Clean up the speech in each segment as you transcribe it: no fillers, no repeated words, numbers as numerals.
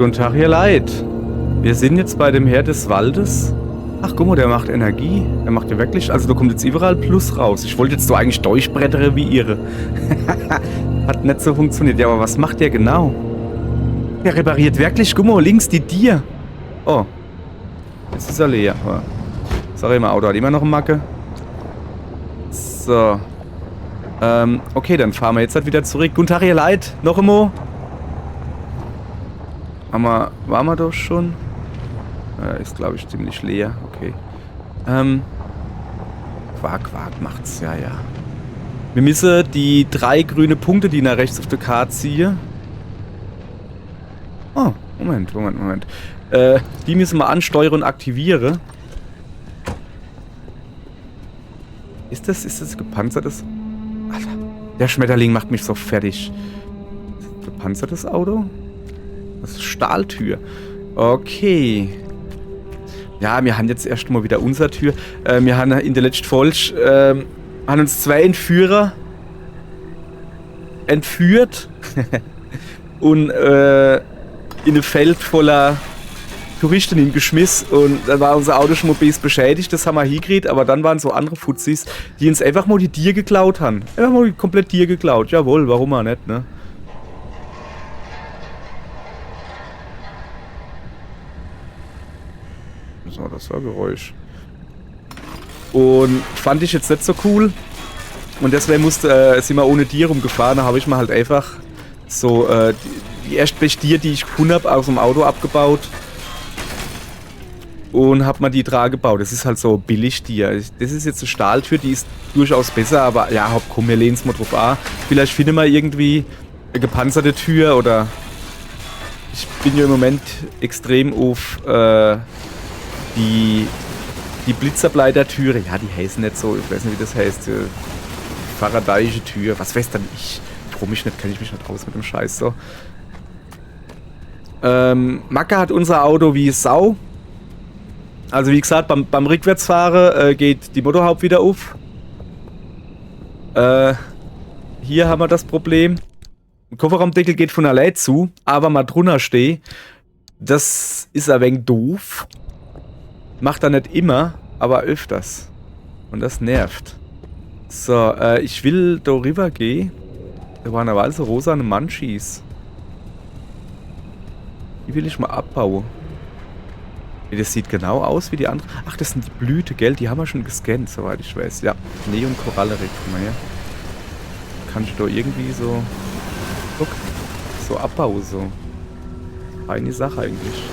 Guten Tag, ihr Leid. Wir sind jetzt bei dem Herr des Waldes. Ach, guck mal, der macht Energie. Der macht ja wirklich, also da kommt jetzt überall Plus raus. Ich wollte jetzt so eigentlich durchbrettere wie ihre. Hat nicht so funktioniert. Ja, aber was macht der genau? Der repariert wirklich, guck mal, links die Tier. Oh. Jetzt ist er leer. Sorry, mein Auto hat immer noch eine Macke. So. Okay, dann fahren wir jetzt halt wieder zurück. Guten Tag, ihr Leid. Noch einmal. Waren wir doch schon? Ist, glaube ich, ziemlich leer. Okay. Quark macht's. Ja. Wir müssen die 3 grüne Punkte, die nach rechts auf der Karte ziehen. Oh, Moment. Die müssen wir ansteuern und aktivieren. Ist das gepanzertes? Alter, der Schmetterling macht mich so fertig. Gepanzertes Auto? Das ist Stahltür. Okay. Ja, wir haben jetzt erst mal wieder unsere Tür. Wir haben in der letzten Folge haben uns 2 Entführer entführt und in ein Feld voller Touristen hingeschmissen und dann war unser Auto schon mal beschädigt, das haben wir hingekriegt, aber dann waren so andere Fuzis, die uns einfach mal die Tier geklaut haben. Einfach mal komplett Tier geklaut. Jawohl, warum auch nicht, ne? So, das war Geräusch. Und fand ich jetzt nicht so cool. Und deswegen sind wir ohne Tier rumgefahren. Da habe ich mir halt einfach so die erstbeste Tier, die ich gefunden habe, aus dem Auto abgebaut. Und hab mal die dran gebaut. Das ist halt so billig Tier. Das ist jetzt eine Stahltür, die ist durchaus besser, aber ja, komm, wir lehnen es mal drauf an. Vielleicht finden wir irgendwie eine gepanzerte Tür oder ich bin ja im Moment extrem auf die Blitzerbleiter-Türe. Ja, die heißen nicht so, ich weiß nicht, wie das heißt. Faradayische Tür, was weiß dann ich? Kenne ich mich nicht aus mit dem Scheiß so. Macke hat unser Auto wie Sau. Also wie gesagt, beim Rückwärtsfahren geht die Motorhaube wieder auf. Hier haben wir das Problem. Der Kofferraumdeckel geht von allein zu, aber mal drunter stehe. Das ist ein wenig doof. Macht er nicht immer, aber öfters. Und das nervt. So, ich will da rüber gehen. Da waren aber also rosane Munchies. Die will ich mal abbauen. Das sieht genau aus wie die andere. Ach, das sind die Blüte, gell? Die haben wir schon gescannt, soweit ich weiß. Ja, Neon-Koralle, guck mal her. Kann ich da irgendwie so... Guck, so abbauen, so. Feine Sache eigentlich.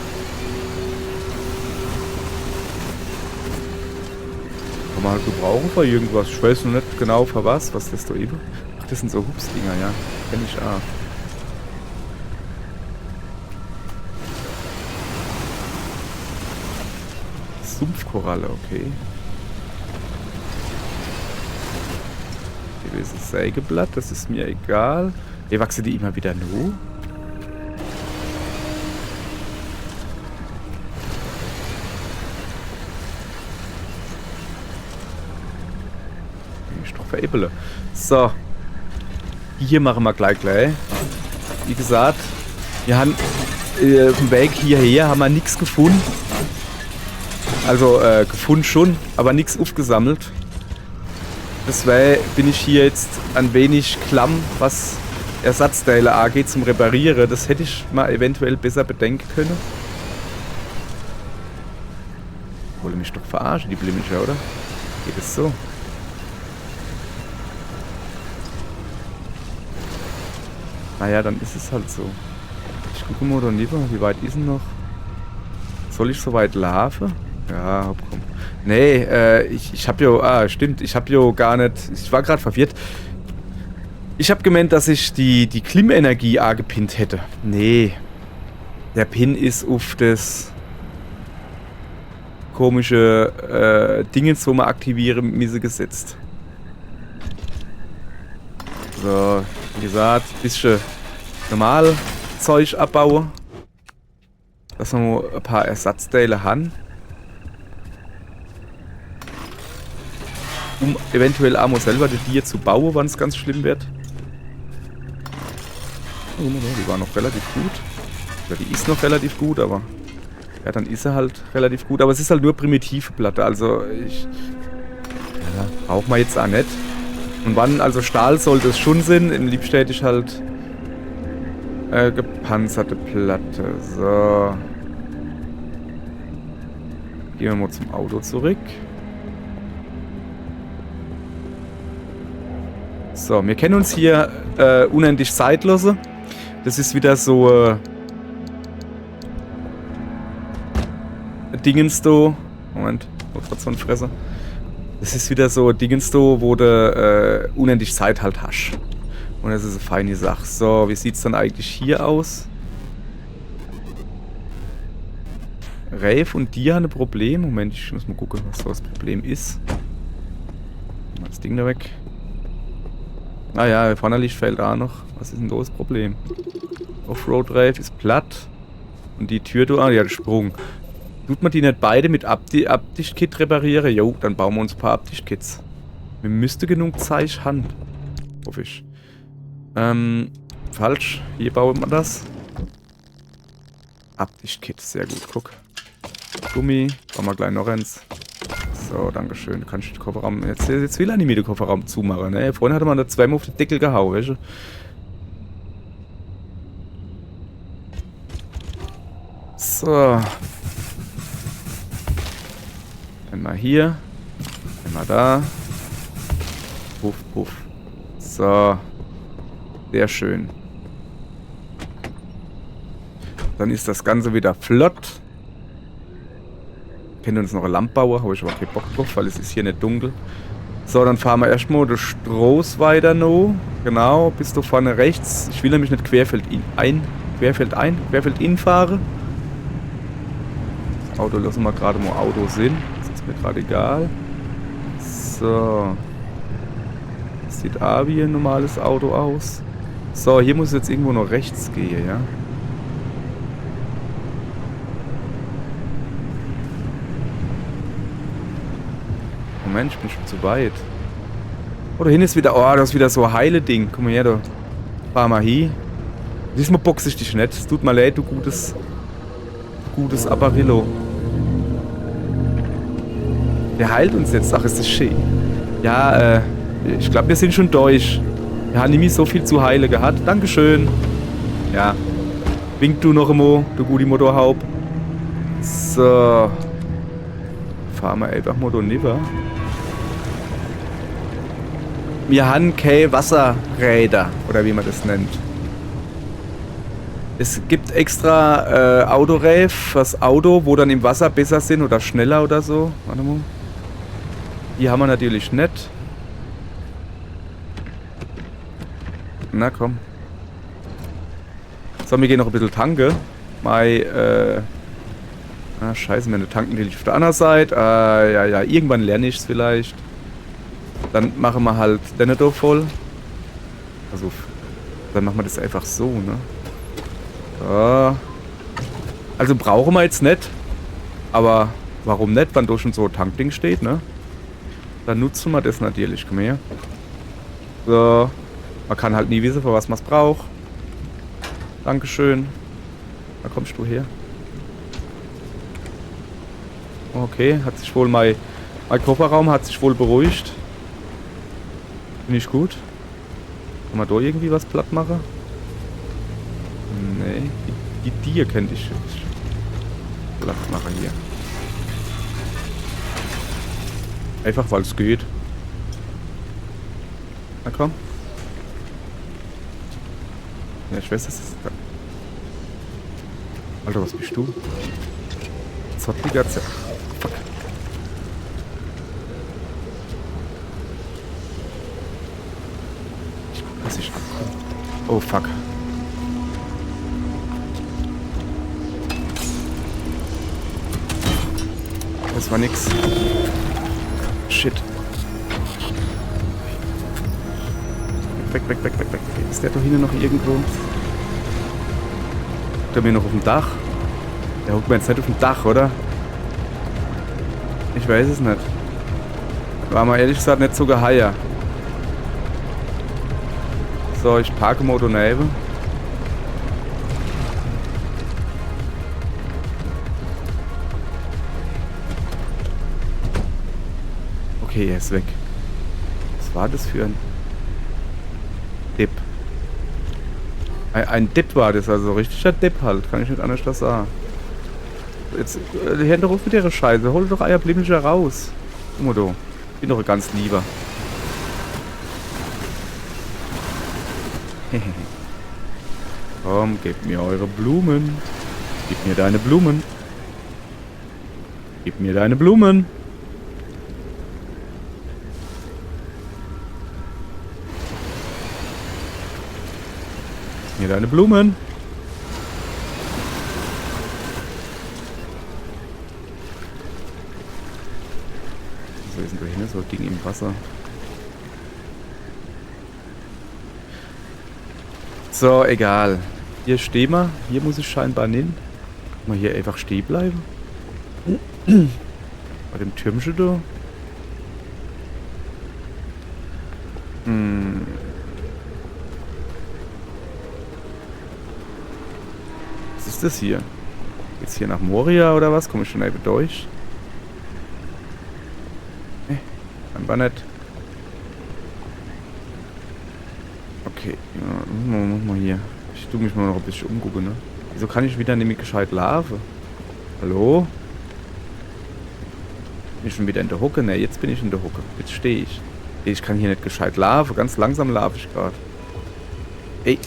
Kann man halt gebrauchen für irgendwas. Ich weiß noch nicht genau für was das da eben. Ach, das sind so Hupsdinger, ja. Kenn ich auch. Sumpfkoralle, okay. Hier ist das Sägeblatt, das ist mir egal. Hier wachsen die immer wieder nur. Ich doch veräppele. So. Hier machen wir gleich. Wie gesagt, wir haben auf dem Weg hierher haben wir nichts gefunden. Also gefunden schon, aber nichts aufgesammelt. Deswegen bin ich hier jetzt ein wenig klamm, was Ersatzteile angeht zum Reparieren. Das hätte ich mal eventuell besser bedenken können. Wollte mich doch verarschen, die Blimmischer, oder? Geht es so? Naja, dann ist es halt so. Ich gucke mal da lieber, wie weit ist denn noch? Soll ich so weit laufen? Ja, komm. Nee, ich hab ja... stimmt. Ich hab ja gar nicht... Ich war gerade verwirrt. Ich hab gemeint, dass ich die Klimmenergie angepinnt hätte. Nee. Der Pin ist auf das komische Dingens, wo man aktivieren müsse, gesetzt. So, wie gesagt, bisschen normal Zeug abbauen. Dass wir ein paar Ersatzteile haben. Um eventuell auch mal selber die Tier zu bauen, wenn es ganz schlimm wird. Oh, die waren noch relativ gut. Ja, die ist noch relativ gut, aber... Ja, dann ist sie halt relativ gut. Aber es ist halt nur primitive Platte. Also, ja, braucht man jetzt auch nicht. Und wann, also Stahl sollte es schon sein. Im liebsten hätte ich halt... gepanzerte Platte. So. Gehen wir mal zum Auto zurück. So, wir kennen uns hier unendlich zeitlose. Das ist wieder so Dingens do. Moment, kurz so ein Fresser. Das ist wieder so Dingens do, wo du unendlich Zeit halt hast. Und das ist eine feine Sache. So, wie sieht es dann eigentlich hier aus? Rave und Dia haben ein Problem. Moment, ich muss mal gucken, was so das Problem ist. Mal das Ding da weg. Naja, vorne Licht fällt auch noch. Was ist denn los? Problem? Offroad Rave ist platt. Und die Tür, du. Ah, ja, der Sprung. Tut man die nicht beide mit Abdichtkit reparieren? Jo, dann bauen wir uns ein paar Abdichtkits. Mir müsste genug Zeug Hand. Hoffe ich. Falsch. Hier bauen wir das. Abdichtkit, sehr gut. Guck. Gummi. Bauen wir gleich noch eins. So, dankeschön. Kann ich den Kofferraum... Jetzt will er nicht mehr den Kofferraum zumachen, ne? Vorhin hatte man da zweimal auf den Deckel gehauen, weißt du? So. Einmal hier. Einmal da. Puff, puff. So. Sehr schön. Dann ist das Ganze wieder flott. Können uns noch eine Lampe bauen, habe ich aber keinen Bock drauf, weil es ist hier nicht dunkel. So, dann fahren wir erstmal den Stroß weiter noch. Genau, bis du vorne rechts. Ich will nämlich nicht querfeldein fahren. Das Auto lassen wir gerade mal Auto sehen. Das ist mir gerade egal. So. Das sieht auch wie ein normales Auto aus. So, hier muss jetzt irgendwo noch rechts gehen, ja. Moment, ich bin schon zu weit. Oh, da hinten ist wieder... Oh, das ist wieder so ein heile Ding. Guck mal her, da. Fahr mal hin. Diesmal boxe ich dich nicht. Es tut mir leid, du gutes Apparillo. Der heilt uns jetzt. Ach, ist das schön. Ja, ich glaube, wir sind schon durch. Wir haben nämlich so viel zu heile gehabt. Dankeschön. Ja. Wink du noch einmal, du gute Motorhaupt. So. Fahren wir einfach mal da rüber. Wir haben keine Wasserräder, oder wie man das nennt. Es gibt extra Autorave fürs Auto, wo dann im Wasser besser sind oder schneller oder so. Warte mal. Die haben wir natürlich nicht. Na komm. So, wir gehen noch ein bisschen tanken. Scheiße, meine tanken die auf der anderen Seite. Ja, irgendwann lerne ich es vielleicht. Dann machen wir halt den da voll. Also, dann machen wir das einfach so, ne? So. Also brauchen wir jetzt nicht. Aber warum nicht, wenn da schon so ein Tankding steht, ne? Dann nutzen wir das natürlich. Komm her. So. Man kann halt nie wissen, für was man es braucht. Dankeschön. Da kommst du her. Okay, hat sich wohl mein Kofferraum hat sich wohl beruhigt. Finde ich gut. Kann man da irgendwie was platt machen? Nee, die Tier könnte ich platt machen hier. Einfach weil es geht. Na komm. Ja, ich weiß, das ist... Alter, was bist du? Zottliger Fuck. Ich guck, dass ich abkomme. Oh, fuck. Das war nix. Shit. Weg. Ist der da hinten noch irgendwo? Ist der mir noch auf dem Dach? Der hockt mir jetzt nicht auf dem Dach, oder? Ich weiß es nicht. War mal ehrlich gesagt nicht so geheier. So, ich parke mal da neben. Okay, er ist weg. Was war das für ein Depp? Ein Depp war das, also richtiger Depp halt. Kann ich nicht anders das sagen. Jetzt, die Hände ruf mit ihrer Scheiße. Hol doch Eierblimmischer raus. Guck mal da. Ich bin doch ein ganz lieber. Komm, gebt mir eure Blumen. Gib mir deine Blumen. Gib mir deine Blumen. Gib mir deine Blumen. Wo ist denn da hin? So ein Ding im Wasser. So, egal. Hier stehen wir. Hier muss ich scheinbar hin. Mal hier einfach stehen bleiben. Bei dem Türmchen da. Was ist das hier? Geht's hier nach Moria oder was? Komme ich schon eben durch? Scheinbar nicht. Okay, ja, mach mal hier. Ich tue mich mal noch ein bisschen umgucken, ne? Wieso kann ich wieder nämlich gescheit laufen? Hallo? Bin ich schon wieder in der Hucke? Ne, jetzt bin ich in der Hucke. Jetzt stehe ich. Ich kann hier nicht gescheit laufen. Ganz langsam laufe ich gerade. Ey.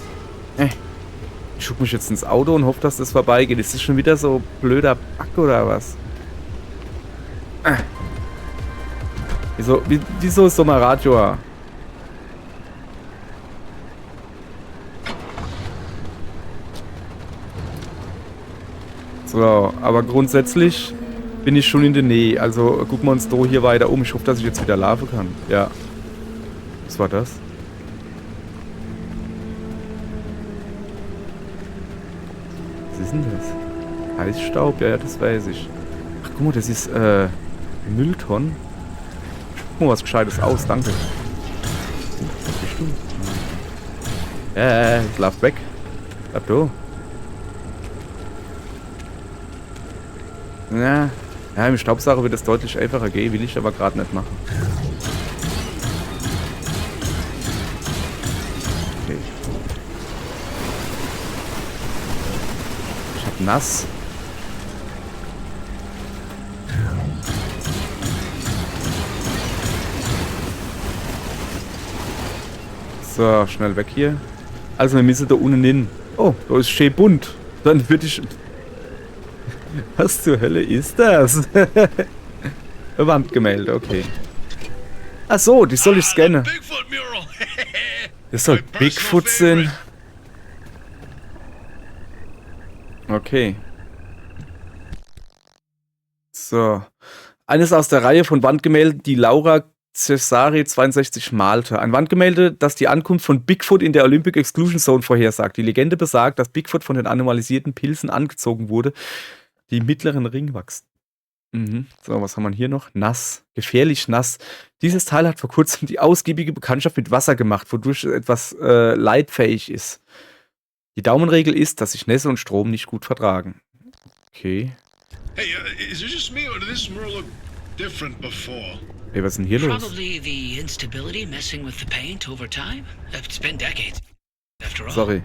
Ich schuck mich jetzt ins Auto und hoffe, dass das vorbeigeht. Ist das schon wieder so blöder Back oder was? Wieso ist so mal Radio? So, aber grundsätzlich bin ich schon in der Nähe. Also gucken wir uns da hier weiter um. Ich hoffe, dass ich jetzt wieder laufen kann. Ja. Was war das? Was ist denn das? Eisstaub? Ja, das weiß ich. Ach, guck mal, das ist Mülltonnen. Ich guck mal was Gescheites aus, danke. Was bist du? Ich lauf weg. Bleib da. Ja, im Staubsauger wird es deutlich einfacher gehen, will ich aber gerade nicht machen. Okay. Ich hab nass. So, schnell weg hier. Also wir müssen da unten hin. Oh, da ist schön bunt. Dann würde ich... Was zur Hölle ist das? Wandgemälde, okay. Ach so, die soll ich scannen. Das soll Bigfoot sein. Okay. So. Eines aus der Reihe von Wandgemälden, die Laura Cesari 62 malte. Ein Wandgemälde, das die Ankunft von Bigfoot in der Olympic Exclusion Zone vorhersagt. Die Legende besagt, dass Bigfoot von den anomalisierten Pilzen angezogen wurde, die im mittleren Ring wachsen. So, was haben wir hier noch? Nass. Gefährlich nass. Dieses Teil hat vor kurzem die ausgiebige Bekanntschaft mit Wasser gemacht, wodurch es etwas leitfähig ist. Die Daumenregel ist, dass sich Nässe und Strom nicht gut vertragen. Okay. Hey, is it just me or did this mirror look different before? Hey, was ist denn hier los? Probably the instability messing with the paint over time. It's been decades, after all. Sorry.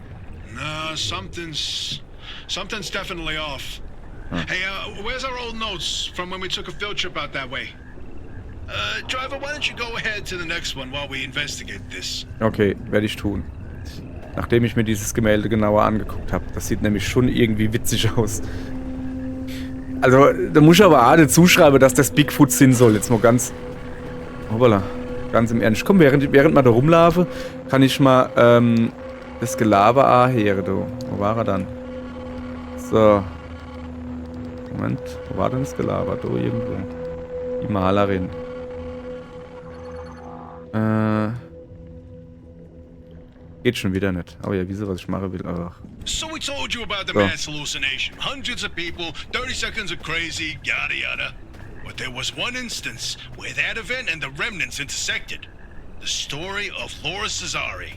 Nah, something's definitely off. Hey, where's our old notes from when we took a field trip out that way? Driver, why don't you go ahead to the next one while we investigate this? Okay, werde ich tun. Nachdem ich mir dieses Gemälde genauer angeguckt habe. Das sieht nämlich schon irgendwie witzig aus. Also, da muss ich aber auch dazu schreiben, dass das Bigfoot sein soll. Jetzt mal ganz... Hoppala. Ganz im Ernst. Komm, während wir da rumlaufen, kann ich mal das Gelaber anhören, du. Wo war er dann? So. Moment. Wo war denn das Gelaber? Da irgendwo. Die Malerin. Geht schon wieder nicht. Aber ja, wieso, was ich machen will. Ach. So we told you about the mass hallucination. Hundreds of people, 30 seconds of crazy, yada yada. But there was one instance where that event and the remnants intersected. The story of Laura Cesari.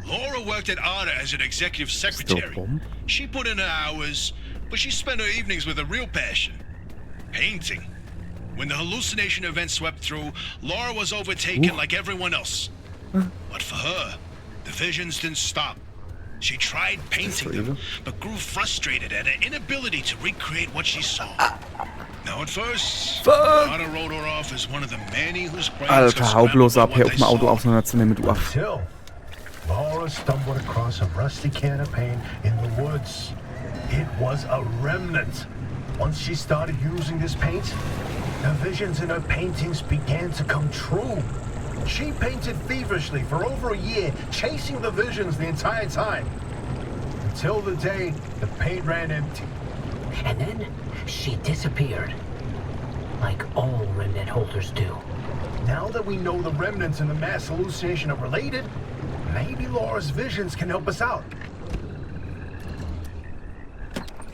Laura worked at ARDA as an executive secretary. She put in her hours, but she spent her evenings with a real passion. Painting. When the hallucination event swept through, Laura was overtaken like everyone else. But for her, the visions didn't stop. She tried painting them, but grew frustrated at her inability to recreate what she saw. Now at first, Laura wrote her off as one of the many whose brains Alter, are hau bloß scrambled ab, by hier what auf they dem Auto saw. auseinanderzunehmen, du Aff. Until Laura stumbled across a rusty can of paint in the woods. It was a remnant. Once she started using this paint, the visions in her paintings began to come true. She painted feverishly for over a year, chasing the visions the entire time. Until the day the paint ran empty. And then she disappeared. Like all remnant holders do. Now that we know the remnants and the mass hallucination are related, maybe Laura's visions can help us out.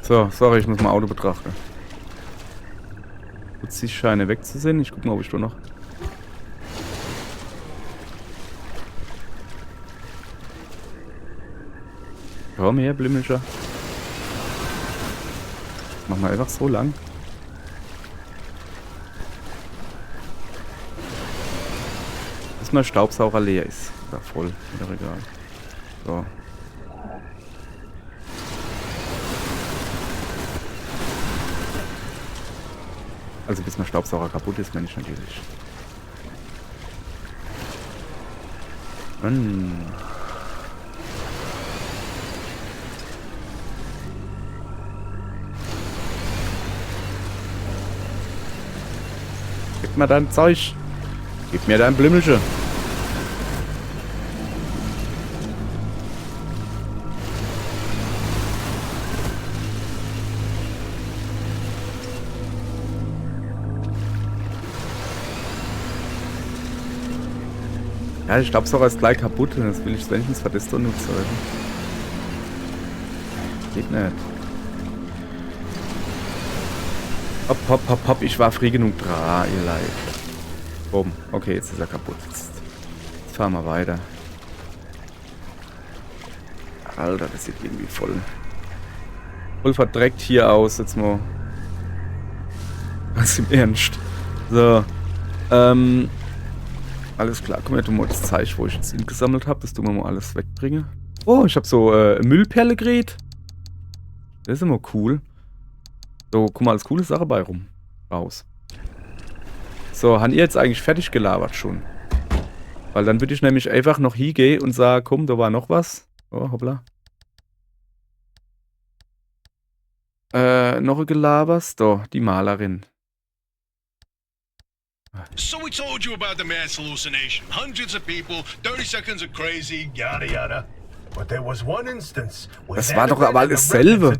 So, sorry, ich muss mein Auto betrachten. Kurz die Scheine wegzusehen. Ich guck mal, ob ich da noch... Komm her, Blimmelcher. Mach mal einfach so lang. Bis mein Staubsauger leer ist. Oder voll. Oder egal. So. Also bis mein Staubsauger kaputt ist, meine ich natürlich. Gib mir dein Zeug. Gib mir dein Blümmelchen. Ja, der Staubsauger ist gleich kaputt. Das will ich wenigstens für das nutzen. Geht nicht. Hopp, hopp, hopp, hopp. Ich war früh genug dran, ihr Leid. Boom. Okay, jetzt ist er kaputt. Jetzt fahren wir weiter. Alter, das sieht irgendwie voll verdreckt hier aus. Jetzt mal. Was im Ernst. So. Alles klar. Guck mal, du mal das Zeichen, wo ich jetzt gesammelt habe. Das tun wir mal alles wegbringen. Oh, ich habe so Müllperle gerät. Das ist immer cool. So, guck mal, alles coole Sache bei rum. Raus. So, haben ihr jetzt eigentlich fertig gelabert schon? Weil dann würde ich nämlich einfach noch hingehen und sagen, komm, da war noch was. Oh, hoppla. Noch ein Gelabers. Da, die Malerin. So we told you about the mass hallucination. Hundreds of people, 30 seconds of crazy, Yada yada. But there was one instance where Das war doch aber alles dasselbe.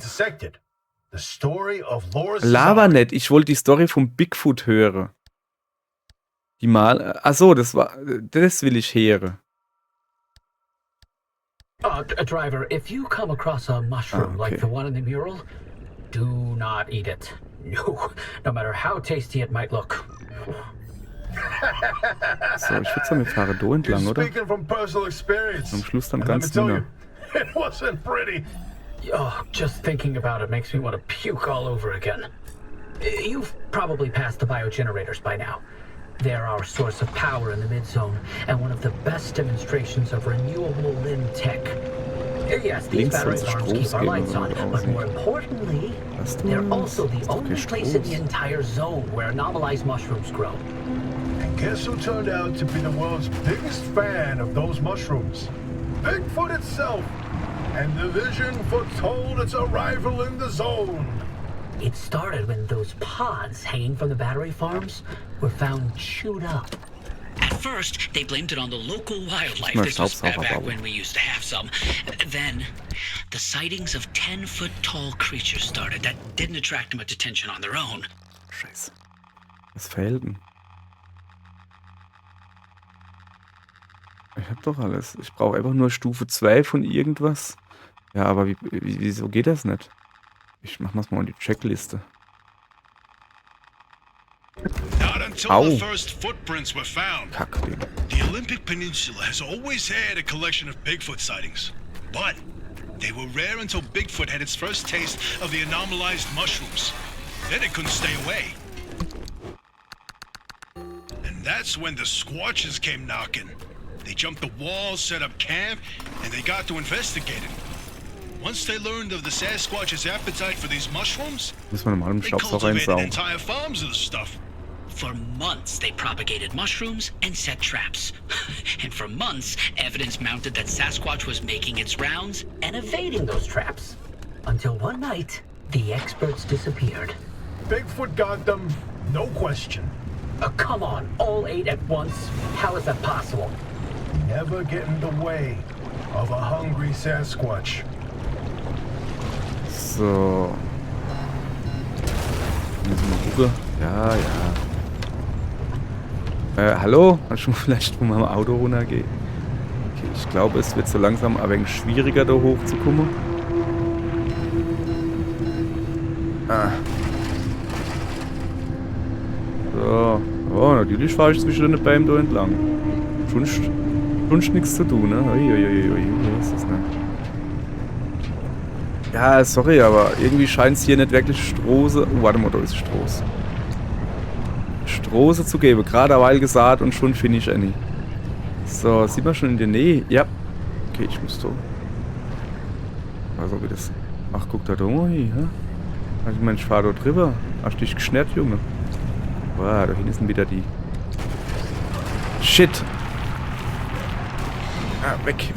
The story of Laura's Laber nicht. Ich wollte die Story vom Bigfoot hören. Die mal. Achso, das will ich hören. Driver, if you come across a mushroom like the one in the mural, do not eat it. No matter how tasty it might look. So, ich würde sagen, wir fahren da entlang, oder? Am Schluss dann ganz dünner. It wasn't pretty. Oh, just thinking about it makes me want to puke all over again. You've probably passed the biogenerators by now. They're our source of power in the mid-zone, and one of the best demonstrations of renewable limb tech. Yes, these battery farms keep our lights on, but more importantly, they're also the only place in the entire zone where anomalized mushrooms grow. And guess who turned out to be the world's biggest fan of those mushrooms? Bigfoot itself! And the vision foretold its arrival in the zone. It started when those pods hanging from the battery farms were found chewed up. At first, they blamed it on the local wildlife. This was back when we used to have some. Then, the sightings of 10-foot-tall creatures started that didn't attract much attention on their own. Scheiße. Was verhält denn? Ich hab doch alles. Ich brauche einfach nur Stufe 2 von irgendwas. Ja, aber wieso geht das nicht? Ich mach das mal in die Checkliste. Not until the first footprints were found. Kackding. The Olympic Peninsula has always had a collection of Bigfoot sightings, but they were rare until Bigfoot had its first taste of the anomalized mushrooms. Then it couldn't stay away. That's when the Squatches came knocking. They jumped the walls, set up camp, and they got to investigate it. Once they learned of the Sasquatch's appetite for these mushrooms, Müssen wir mal im they Staubsauger cultivated einsaugen. entire farms of the stuff. For months, they propagated mushrooms and set traps. And for months, evidence mounted that Sasquatch was making its rounds and Evading those traps. Until one night, the experts disappeared. Bigfoot got them, no question. Come on, all 8 at once? How is that possible? Never get in the way of a hungry Sasquatch. So. Müssen wir mal gucken. Ja, ja. Hallo? Kannst du vielleicht von meinem Auto runtergehen? Okay, ich glaube, es wird so langsam ein wenig schwieriger, da hochzukommen. Ah. So. Oh, natürlich fahre ich zwischen den Bäumen da entlang. Sonst nichts zu tun, ne? Uiuiui, was ist das denn? Ja, sorry, aber irgendwie scheint es hier nicht wirklich Strose... Oh, warte mal, da ist Stroß. Strose zu geben. Gerade weil gesät und schon finde ich eine. So, sieht man schon in der Nähe? Ja. Okay, ich muss da. Also wie das... Ach, guck da oben hin, hä? Ich meine, ich fahre da drüber. Hast dich geschnärt, Junge? Boah, da hinten sind wieder die... Shit! Ah, weg.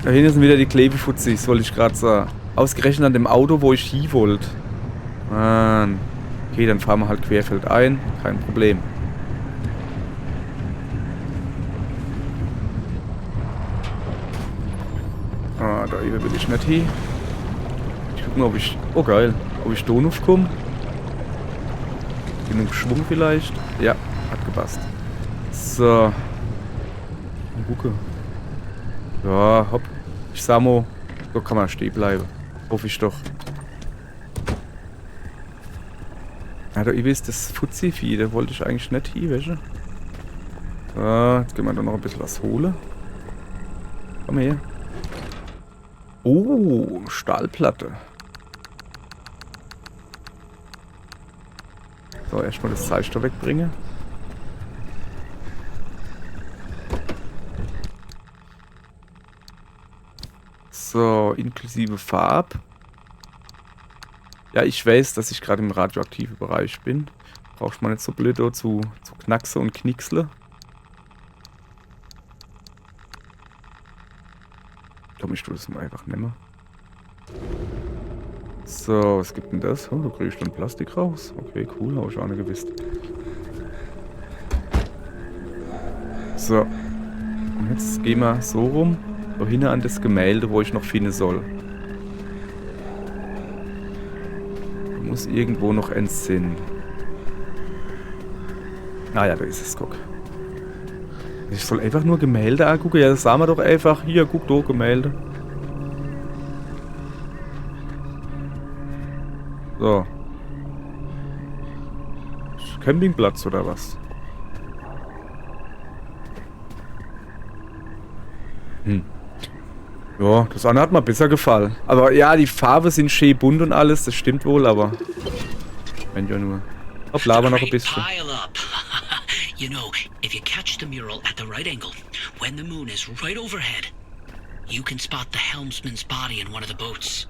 Da hinten sind wieder die Klebefutzis, wollte ich gerade sagen. Ausgerechnet an dem Auto, wo ich hin wollte. Mann. Okay, dann fahren wir halt querfeldein. Kein Problem. Ah, da eben will ich nicht hin. Ich guck mal, ob ich... Oh, geil. Ob ich da noch komme. Genug Schwung vielleicht. Ja, hat gepasst. So. Mal gucken. Ja, hopp. Ich sag mal, da kann man stehen bleiben. Hoffe ich doch. Ja, da ist das Fuzzi-Vieh, da wollte ich eigentlich nicht hin, weißt du? So, jetzt gehen wir da noch ein bisschen was holen. Komm her. Oh, Stahlplatte. So, erstmal das Zeug da wegbringen. So, inklusive Farb. Ja, ich weiß, dass ich gerade im radioaktiven Bereich bin. Braucht man nicht so blöd zu knackse und knicksle. Komm, ich tue das mal einfach nicht mehr. So, was gibt denn das? Oh, da kriege ich dann Plastik raus. Okay, cool, habe ich auch nicht gewusst. So. Und jetzt gehen wir so rum. Da hinten an das Gemälde, wo ich noch finden soll. Da muss irgendwo noch ein Sinn. Ah ja, da ist es, guck. Ich soll einfach nur Gemälde angucken. Ja, das sagen wir doch einfach. Hier, guck da, Gemälde. So. Campingplatz oder was? Ja, das andere hat mir besser gefallen. Aber ja, die Farben sind schön bunt und alles, das stimmt wohl, aber... Wenn ja nur... Hopp, laber noch ein bisschen. You know, if you catch the mural at the right angle, when the moon is right overhead, you can spot the helmsman's body in one of the boats.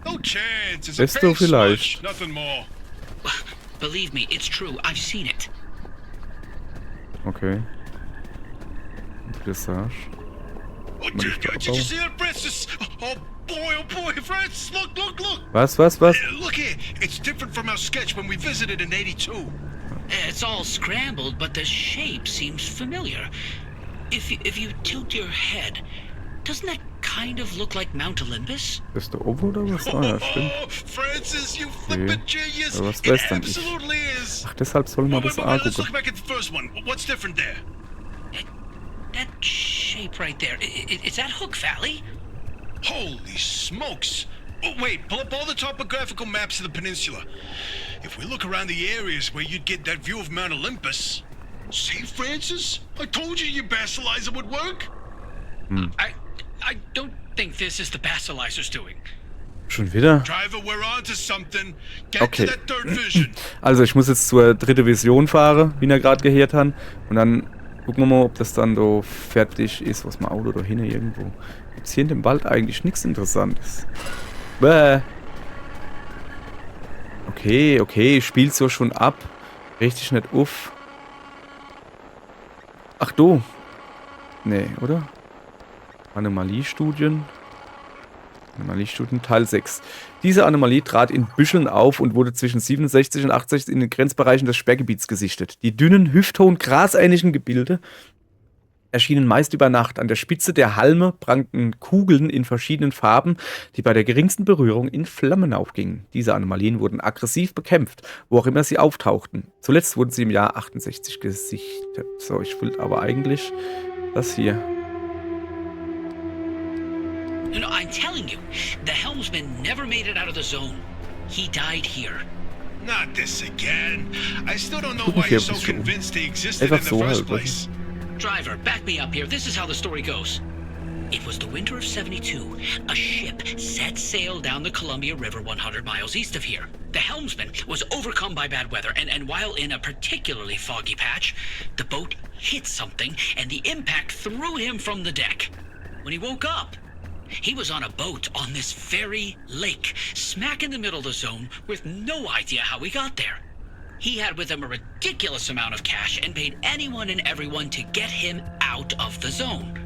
No chance. It's a Bist du paint vielleicht? smudge, nothing more. Believe me, it's true. I've seen it. Okay. Dressage. Oh, did you see that, Francis? Oh boy, Francis, look. Was? Look here, it's different from our sketch when we visited in '82. It's all scrambled, but the shape seems familiar. If you tilt your head, doesn't that kind of look like Mount Olympus? Bist du oben oder was? Ah, ja, stimmt. Oh, Francis, you flippin' genius. Ja, was It weiß denn ich? absolutely is. Ach, deshalb soll man das Wait, let's angucken. look back at the first one. What's different there? That shape right there, is that Hook Valley? Holy smokes! Oh, wait, pull up all the topographical maps of the peninsula. If we look around the areas where you'd get that view of Mount Olympus... See, Francis? I told you your basilizer would work. I don't think this is the Basilisers doing. Schon wieder? Driver, we're on to something. Get Okay. to that third vision. Also ich muss jetzt zur 3. Vision fahren, wie wir gerade gehört haben. Und dann gucken wir mal, ob das dann so fertig ist. Was mein Auto da hinten irgendwo. Gibt's hier in dem Wald eigentlich nichts Interessantes. Bäh. Okay, ich spiel's so schon ab. Richtig nicht uff. Ach du. Nee, oder? Anomaliestudien. Anomaliestudien Teil 6. Diese Anomalie trat in Büscheln auf und wurde zwischen 67 und 68 in den Grenzbereichen des Sperrgebiets gesichtet. Die dünnen, hüfthohen, grasähnlichen Gebilde erschienen meist über Nacht. An der Spitze der Halme prangten Kugeln in verschiedenen Farben, die bei der geringsten Berührung in Flammen aufgingen. Diese Anomalien wurden aggressiv bekämpft, wo auch immer sie auftauchten. Zuletzt wurden sie im Jahr 68 gesichtet. So, ich will aber eigentlich das hier. No, I'm telling you, the helmsman never made it out of the zone. He died here. Not this again. I still don't know Gucken why wir you're so ein bisschen. convinced he existed in Einfach the so first halt, place. Driver, back me up here. This is how the story goes. It was the winter of 72. A ship set sail down the Columbia River 100 miles east of here. The helmsman was overcome by bad weather, and while in a particularly foggy patch, the boat hit something, and the impact threw him from the deck. When he woke up, he was on a boat on this very lake, smack in the middle of the zone, with no idea how he got there. He had with him a ridiculous amount of cash and paid anyone and everyone to get him out of the zone.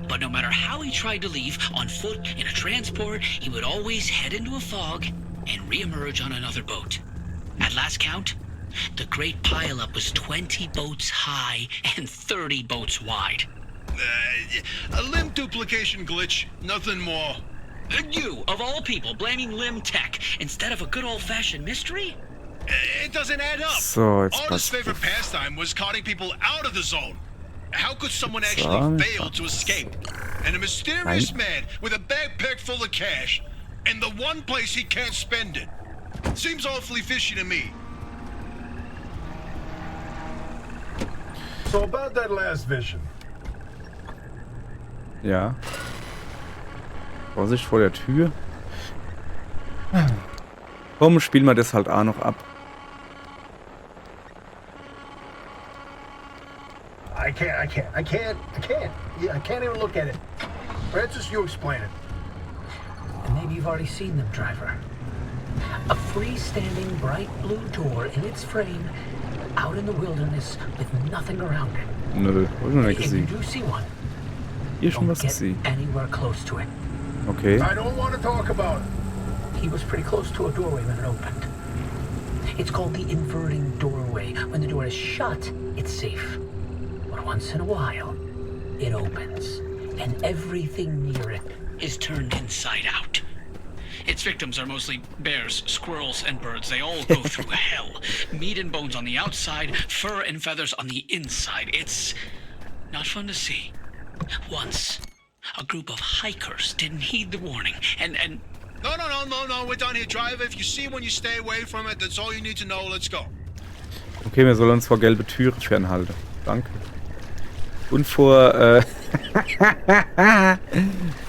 But no matter how he tried to leave, on foot, in a transport, he would always head into a fog and reemerge on another boat. At last count, the great pileup was 20 boats high and 30 boats wide. A limb duplication glitch, nothing more. And you, of all people, blaming Lim Tech instead of a good old-fashioned mystery? It doesn't add up. So, jetzt Artist's passt favorite auf. pastime was carting people out of the zone. How could someone actually So, fail to escape? And a mysterious man with a backpack full of cash, and the one place he can't spend it. Seems awfully fishy to me. So about that last vision. Ja. Vorsicht vor der Tür. Komm, spielen wir das halt auch noch ab. I can't. Yeah, I can't even look at it. Francis, you explain it. Maybe you've already seen them, Driver. A freestanding bright blue door in its frame, out in the wilderness with nothing around it. Nö, hab ich noch nicht If you gesehen. do see one, Hier schon don't was get gesehen. anywhere close to it. Okay. I don't want to talk about it. He was pretty close to a doorway when it opened. It's called the inverting doorway. When the door is shut, it's safe. But once in a while, it opens, and everything near it Is turned inside out. Its victims are mostly bears, squirrels, and birds. They all go through hell. Meat and bones on the outside, fur and feathers on the inside. It's not fun to see. Once, a group of hikers didn't heed the warning, and No, we're done here, driver. If you see one, you stay away from it. That's all you need to know. Let's go. Okay, wir sollen uns vor gelbe Türen fernhalten. Danke. Und vor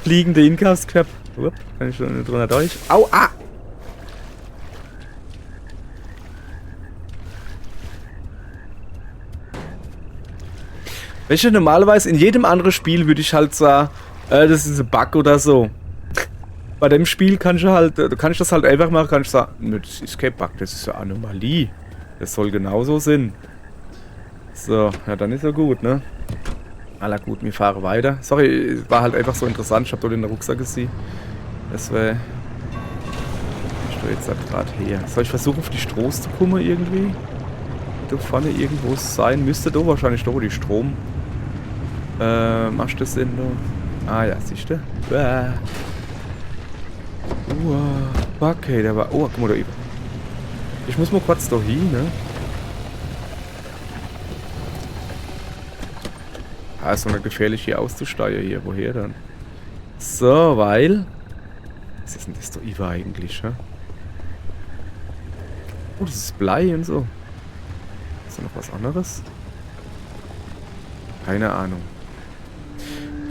fliegende Inkaufsknöpfe. Kann ich schon drunter durch? Au, ah! Welche normalerweise in jedem anderen Spiel würde ich halt sagen, das ist ein Bug oder so. Bei dem Spiel kann ich das halt einfach machen, kann ich sagen, nö, das ist kein Bug, das ist eine Anomalie. Das soll genauso sein. So, ja, dann ist ja gut, ne? Aller gut, wir fahren weiter. Sorry, war halt einfach so interessant, ich hab dort den Rucksack gesehen. Das wäre... Ich stehe jetzt halt gerade her. Soll ich versuchen, auf die Stroß zu kommen irgendwie? Da vorne irgendwo sein müsste, da wahrscheinlich da, wo die Strom... machst du das denn da? Ah ja, siehst du? Okay, der war... Oh, guck mal da über. Ich muss mal kurz da hin, ne? Ah, ist so eine gefährlich hier auszusteigen hier. Woher dann? So, weil... Was ist denn das da über eigentlich, hä? Oh, das ist Blei und so. Ist da noch was anderes? Keine Ahnung.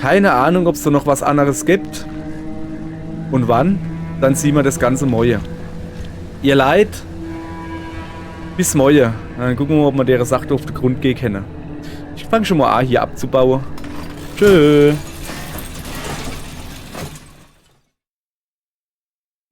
Keine Ahnung, ob es da noch was anderes gibt. Und wann. dann sehen wir das Ganze morgen. Ihr Leid, bis morgen. Dann gucken wir mal, ob wir deren Sache auf den Grund gehen können. Ich fange schon mal an, hier abzubauen. Tschö.